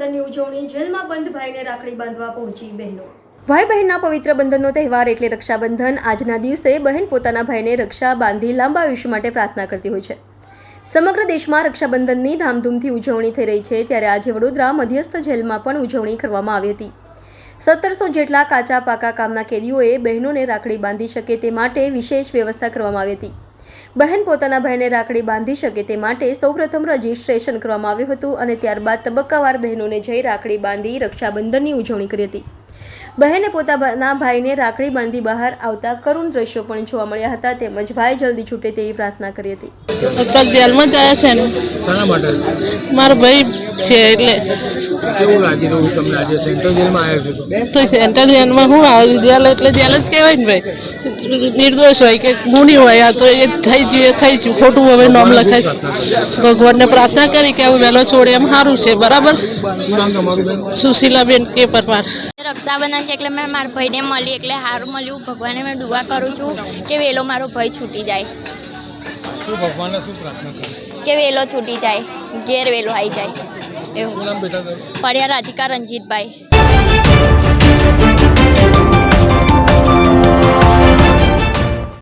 રક્ષાબંધનની ઉજવણી જેલમાં બંધ ભાઈને રાખડી બાંધવા પહોંચી બહેનો। ભાઈ બહેનના પવિત્ર બંધનનો તહેવાર એટલે રક્ષાબંધન। આજના દિવસે બહેન પોતાના ભાઈને રક્ષા બાંધી લાંબા આયુષ્ય માટે પ્રાર્થના કરતી હોય છે। સમગ્ર દેશમાં રક્ષાબંધનની ધામધૂમથી ઉજવણી થઈ રહી છે, ત્યારે આજે વડોદરા મધ્યસ્થ જેલમાં પણ ઉજવણી કરવામાં આવી હતી। 1700 જેટલા કાચા પાકા કામના કેદીઓએ બહેનોને રાખડી બાંધી શકે તે માટે વિશેષ વ્યવસ્થા કરવામાં આવી હતી। બહેન પોતાના ભાઈને રાખડી બાંધી શકે તે માટે સૌપ્રથમ રજીસ્ટ્રેશન કરવામાં આવ્યું હતું અને ત્યારબાદ તબક્કાવાર બહેનોને જઈ રાખડી બાંધી રક્ષાબંધનની ઉજવણી કરી હતી। બહેને પોતાના ભાઈને રાખડી બાંધી બહાર આવતા કરુણ દ્રશ્યો પણ જોવા મળ્યા હતા, તેમજ ભાઈ જલ્દી છૂટે તેવી પ્રાર્થના કરી હતી। અત્યારે જેલમાં જ આવ્યા છે ને, શાના માટે? મારો ભાઈ છે એટલે કેવું લાગી રહ્યું તમને આજે સેન્ટ્રલ જેલમાં આવ્યા છો? તો સેન્ટ્રલ જેલમાં હું આવ્યું, જેલ એટલે જેલ જ કહેવાય ને ભાઈ। નિર્દોષ હોય કે ગુની હોય, આ તો એ થઈ ગયું ખોટું હવે નામ લખાય। ભગવાનને પ્રાર્થના કરી કે હવે વહેલો છોડે એમ સારું છે, બરાબર। શું નામ તમારું બેન? સુશીલાબેન કે પરમાર। રક્ષાબંધન છે એટલે મેં મારા ભાઈને મળી એટલે સારું મળ્યું। ભગવાનને મેં દુઆ કરું છું કે વેલો મારો ભાઈ છૂટી જાય, શું ભગવાનને શું પ્રાર્થના કરી? કે વેલો છૂટી જાય, ઘેર વેલો આવી જાય શું એવું। નામ બેટા તારું? પડ્યા રાધિકા રંજીતભાઈ।